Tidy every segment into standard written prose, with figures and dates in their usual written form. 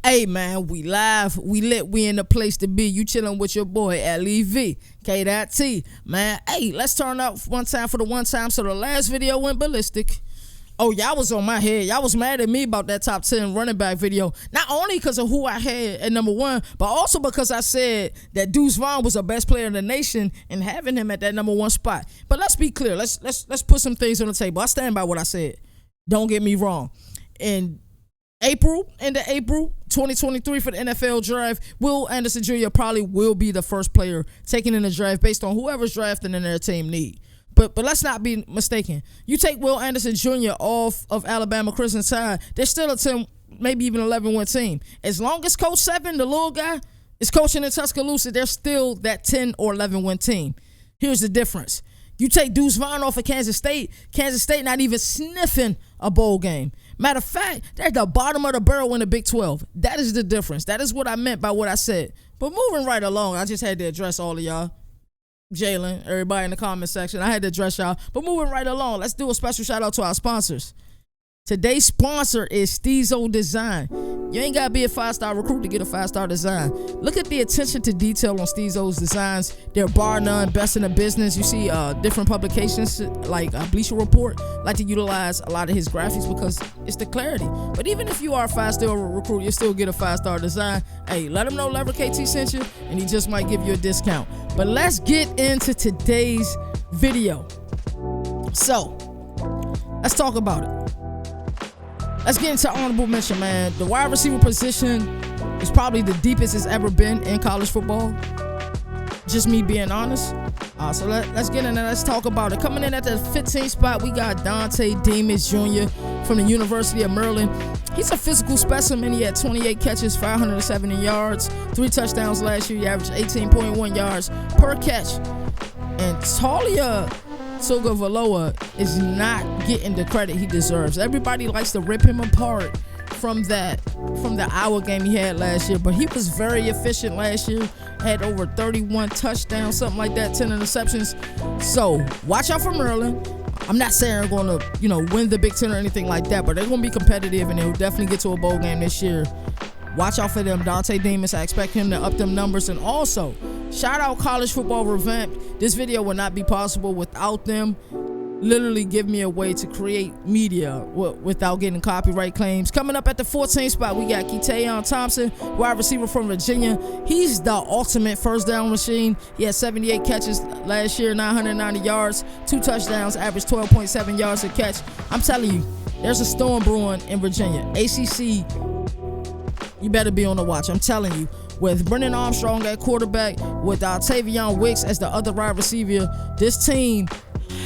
Hey man, we live, we lit, we in the place to be. You chilling with your boy Leverett KT. Man, hey, let's turn up one time for the one time. So the last video went ballistic. Oh, y'all was on my head. Y'all was mad at me about that top 10 running back video. Not only because of who I had at number one, but also because I said that Deuce Vaughn was the best player in the nation and having him at that number one spot. But let's be clear. Let's put some things on the table. I stand by what I said. Don't get me wrong. In April 2023 for the NFL draft, Will Anderson Jr. probably will be the first player taken in the draft based on whoever's drafting in their team need. But let's not be mistaken. You take Will Anderson Jr. off of Alabama Crimson Tide, they're still a 10, maybe even 11-win team. As long as Coach Seven, the little guy, is coaching in Tuscaloosa, they're still that 10 or 11-win team. Here's the difference. You take Deuce Vaughn off of Kansas State not even sniffing a bowl game. Matter of fact, they're at the bottom of the barrel in the Big 12. That is the difference. That is what I meant by what I said. But moving right along, I just had to address all of y'all. Jalen, everybody in the comment section, I had to address y'all. But moving right along, let's do a special shout out to our sponsors. Today's sponsor is Steezo Design. You ain't got to be a 5-star recruit to get a 5-star design. Look at the attention to detail on Steezo's designs. They're bar none, best in the business. You see different publications like Bleacher Report like to utilize a lot of his graphics because it's the clarity. But even if you are a 5-star recruit, you still get a 5-star design. Hey, let him know Leverett KT sent you, and he just might give you a discount. But let's get into today's video. So, let's talk about it. Let's get into honorable mention, man. The wide receiver position is probably the deepest it's ever been in college football. Just me being honest. So let's get in and let's talk about it. Coming in at the 15th spot, we got Dante Demas Jr. from the University of Maryland. He's a physical specimen. He had 28 catches, 570 yards, 3 touchdowns last year. He averaged 18.1 yards per catch. And Talia Tagovailoa is not getting the credit he deserves. Everybody likes to rip him apart from the Iowa game he had last year, but he was very efficient last year. Had over 31 touchdowns, something like that, 10 interceptions. So watch out for Maryland. I'm not saying they're going to, win the Big Ten or anything like that, but they're going to be competitive and they'll definitely get to a bowl game this year. Watch out for them. Dante Demas, I expect him to up them numbers. And also, shout out College Football Revamped. This video would not be possible without them. Literally give me a way to create media without getting copyright claims. Coming up at the 14th spot, we got Ketayon Thompson, wide receiver from Virginia. He's the ultimate first down machine. He had 78 catches last year, 990 yards, 2 touchdowns, averaged 12.7 yards a catch. I'm telling you, there's a storm brewing in Virginia. ACC, you better be on the watch. I'm telling you, with Brennan Armstrong at quarterback, with Tavion Wicks as the other wide receiver, this team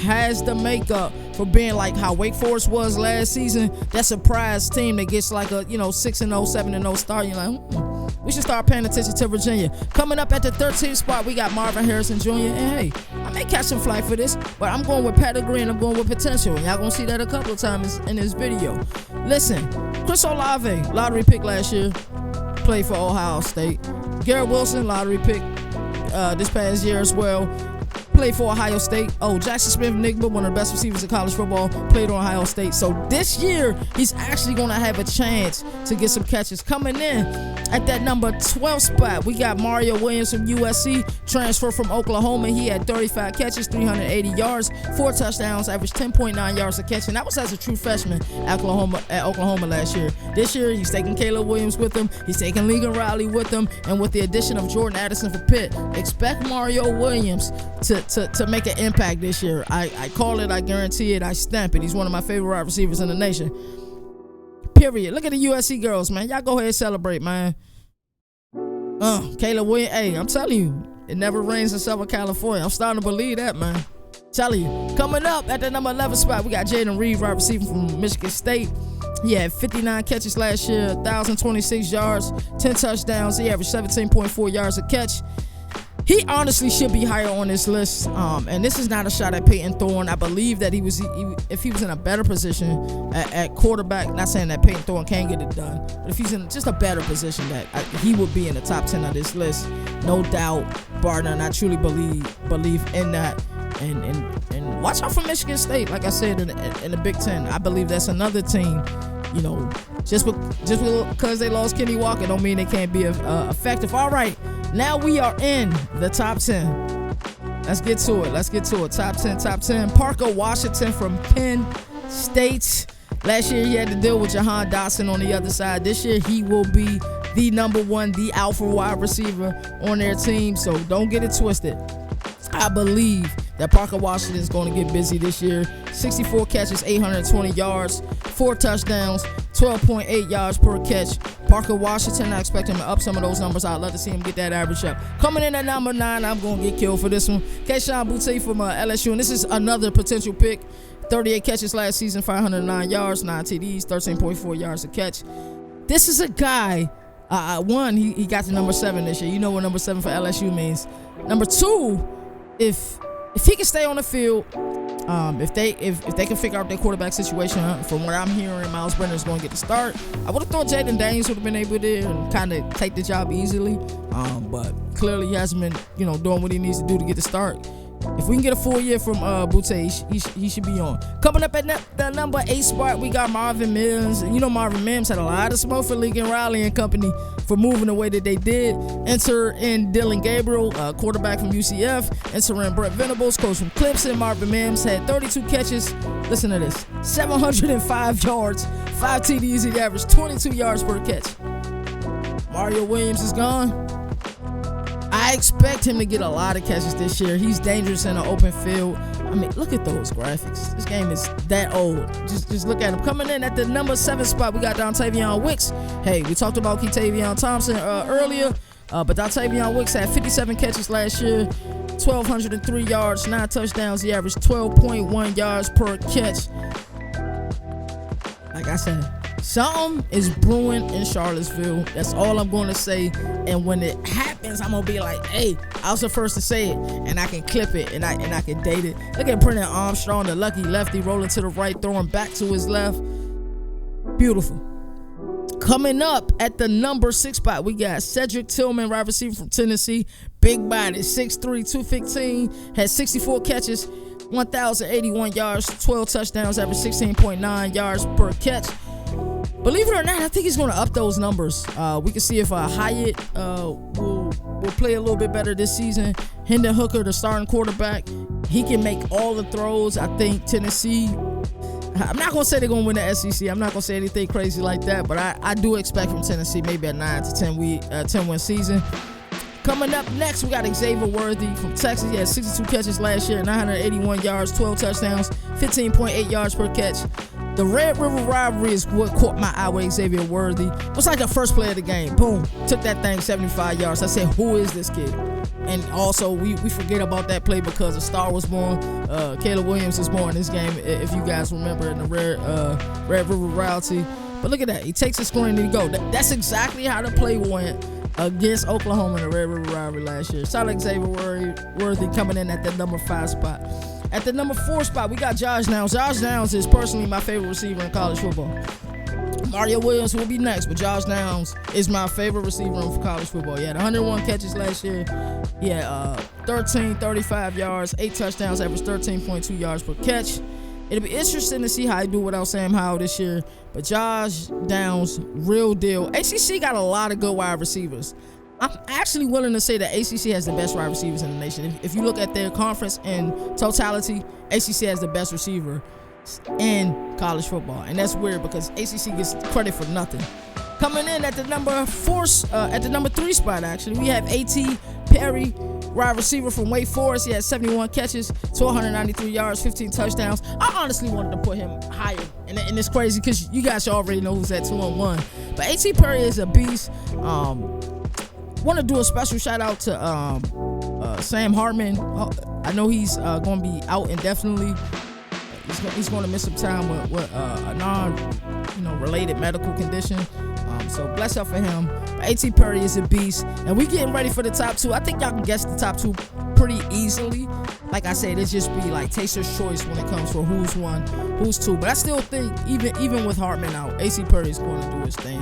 has the makeup for being like how Wake Forest was last season. That surprise team that gets like a 6-0, 7-0 start. You're like, we should start paying attention to Virginia. Coming up at the 13th spot, we got Marvin Harrison Jr. And hey, I may catch some flight for this, but I'm going with pedigree and I'm going with potential. And y'all gonna see that a couple of times in this video. Listen, Chris Olave, lottery pick last year, played for Ohio State. Garrett Wilson, lottery pick this past year as well. Played for Ohio State. Oh, Jackson Smith-Njigba, one of the best receivers in college football, played on Ohio State. So this year, he's actually going to have a chance to get some catches. Coming in at that number 12 spot, we got Mario Williams from USC, transfer from Oklahoma. He had 35 catches, 380 yards, 4 touchdowns, averaged 10.9 yards a catch, and that was as a true freshman at Oklahoma last year. This year, he's taking Caleb Williams with him. He's taking Lincoln Riley with him, and with the addition of Jordan Addison for Pitt, expect Mario Williams to make an impact this year. I call it, I guarantee it, I stamp it. He's one of my favorite wide receivers in the nation. Period. Look at the USC girls, man. Y'all go ahead and celebrate, man. Caleb Williams, hey, I'm telling you, it never rains in Southern California. I'm starting to believe that, man. Telling you. Coming up at the number 11 spot, we got Jaden Reed, wide receiver from Michigan State. He had 59 catches last year, 1,026 yards, 10 touchdowns. He averaged 17.4 yards a catch. He honestly should be higher on this list, and this is not a shot at Peyton Thorne. I believe that if he was in a better position at quarterback, not saying that Peyton Thorne can't get it done, but if he's in just a better position, that he would be in the top 10 of this list, no doubt, bar none. I truly believe in that. And watch out for Michigan State, like I said, in the Big Ten. I believe that's another team you know, just because they lost Kenny Walker don't mean they can't be effective. All right, now we are in the top 10. Let's get to it. Top 10. Parker Washington from Penn State. Last year he had to deal with Jahan Dotson on the other side. This year he will be the number one, the alpha wide receiver on their team. So don't get it twisted. I believe that Parker Washington is going to get busy this year. 64 catches, 820 yards, 4 touchdowns, 12.8 yards per catch. Parker Washington, I expect him to up some of those numbers. I'd love to see him get that average up. Coming in at number 9, I'm going to get killed for this one. Kayshon Boutte from LSU, and this is another potential pick. 38 catches last season, 509 yards, 9 TDs, 13.4 yards a catch. This is a guy, he got to number 7 this year. You know what number 7 for LSU means. Number 2, if he can stay on the field, if they can figure out their quarterback situation, from what I'm hearing, Miles Brenner is going to get the start. I would have thought Jaden Daniels would have been able to kind of take the job easily, but clearly he hasn't been, doing what he needs to do to get the start. If we can get a full year from Boutte, he should be on. Coming up at the number 8 spot, we got Marvin Mims. And Marvin Mims had a lot of smoke for Lincoln Riley and company for moving the way that they did. Enter in Dylan Gabriel, quarterback from UCF. Enter in Brett Venables, coach from Clemson. Marvin Mims had 32 catches. Listen to this. 705 yards, 5 TDs. He averaged 22 yards per catch. Mario Williams is gone. I expect him to get a lot of catches this year. He's dangerous in an open field. I mean, look at those graphics. This game is that old. Just look at him. Coming in at the number 7 spot, we got Dontavion Wicks. Hey, we talked about Kentavion Thompson earlier, but Dontavion Wicks had 57 catches last year, 1,203 yards, 9 touchdowns. He averaged 12.1 yards per catch. Like I said, something is brewing in Charlottesville. That's all I'm going to say. And when it happens, I'm going to be like, hey, I was the first to say it. And I can clip it and I can date it. Look at Brennan Armstrong, the lucky lefty, rolling to the right, throwing back to his left. Beautiful. Coming up at the number 6 spot, we got Cedric Tillman, wide receiver from Tennessee. Big body, 6'3", 215, had 64 catches, 1,081 yards, 12 touchdowns, average 16.9 yards per catch. Believe it or not, I think he's going to up those numbers. We can see if Hyatt will play a little bit better this season. Hendon Hooker, the starting quarterback, he can make all the throws. I think Tennessee, I'm not going to say they're going to win the SEC. I'm not going to say anything crazy like that, but I do expect from Tennessee maybe a 9 to 10 win season. Coming up next, we got Xavier Worthy from Texas. He had 62 catches last year, 981 yards, 12 touchdowns, 15.8 yards per catch. The Red River rivalry is what caught my eye with Xavier Worthy. It was like the first play of the game. Boom. Took that thing 75 yards. I said, who is this kid? And also, we forget about that play because a star was born. Caleb Williams was born in this game, if you guys remember, in the Red River rivalry. But look at that. He takes a screen and he go. That's exactly how the play went against Oklahoma in the Red River rivalry last year. Shout out Xavier Worthy coming in at the number 5 spot. At the number 4 spot, we got Josh Downs. Josh Downs is personally my favorite receiver in college football. Mario Williams will be next, but Josh Downs is my favorite receiver in college football. He had 101 catches last year. He had 35 yards, 8 touchdowns, averaged 13.2 yards per catch. It'll be interesting to see how he do without Sam Howell this year. But Josh Downs, real deal. ACC got a lot of good wide receivers. I'm actually willing to say that ACC has the best wide receivers in the nation. If you look at their conference in totality, ACC has the best receiver in college football. And that's weird because ACC gets credit for nothing. Coming in at the number 3 spot, actually, we have A.T. Perry, wide receiver from Wake Forest. He had 71 catches, 193 yards, 15 touchdowns. I honestly wanted to put him higher. And it's crazy because you guys already know who's at 2-1. But A.T. Perry is a beast. Want to do a special shout out to Sam Hartman. I know he's going to be out indefinitely. He's going to miss some time with a non-related medical condition. So bless up for him. A.T. Perry is a beast, and we getting ready for the top 2. I think y'all can guess the top 2 pretty easily. Like I said, it just be like taster's choice when it comes for who's 1, who's 2. But I still think even with Hartman out, A.T. Perry is going to do his thing.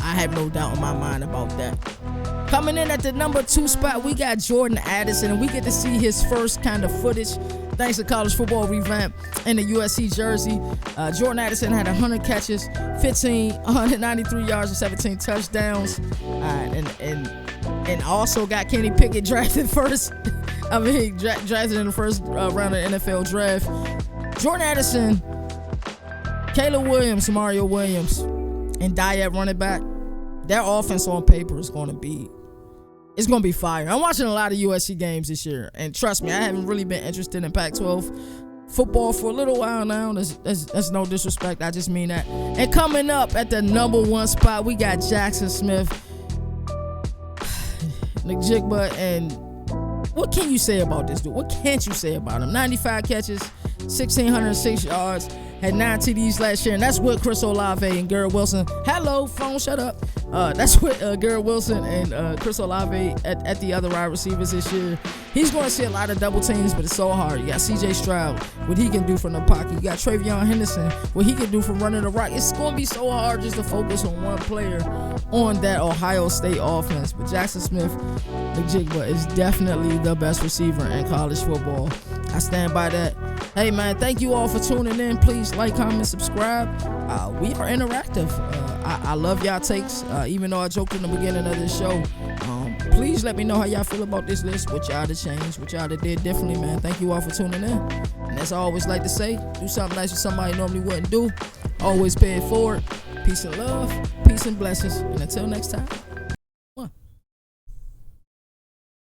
I have no doubt in my mind about that. Coming in at the number 2 spot, we got Jordan Addison, and we get to see his first kind of footage Thanks to college football revamp and the USC jersey, Jordan Addison had 100 catches, 193 yards, and 17 touchdowns, and also got Kenny Pickett drafted first. Drafted in the first round of the NFL draft. Jordan Addison, Caleb Williams, Mario Williams, and Dye at running back. Their offense on paper is going to be fire. I'm watching a lot of USC games this year, and trust me, I haven't really been interested in Pac-12 football for a little while now. That's no disrespect, I just mean that. And coming up at the number 1 spot, we got Jackson Smith, Njigba, and what can you say about this dude? What can't you say about him? 95 catches, 1,606 yards, had 9 TDs last year, and that's with Chris Olave and Garrett Wilson. Hello, phone, shut up. That's with Garrett Wilson and Chris Olave at the other wide receivers this year. He's going to see a lot of double teams, but it's so hard. You got C.J. Stroud, what he can do from the pocket. You got Travion Henderson, what he can do from running the rock. It's going to be so hard just to focus on one player on that Ohio State offense. But Jackson Smith, Njigba, is definitely the best receiver in college football. I stand by that. Hey, man, thank you all for tuning in. Please like, comment, subscribe. We are interactive. I love y'all takes, even though I joked in the beginning of this show. Please let me know how y'all feel about this list, what y'all to change, what y'all to did differently, man. Thank you all for tuning in. And as I always like to say, do something nice for somebody you normally wouldn't do. Always pay it forward. Peace and love, peace and blessings. And until next time.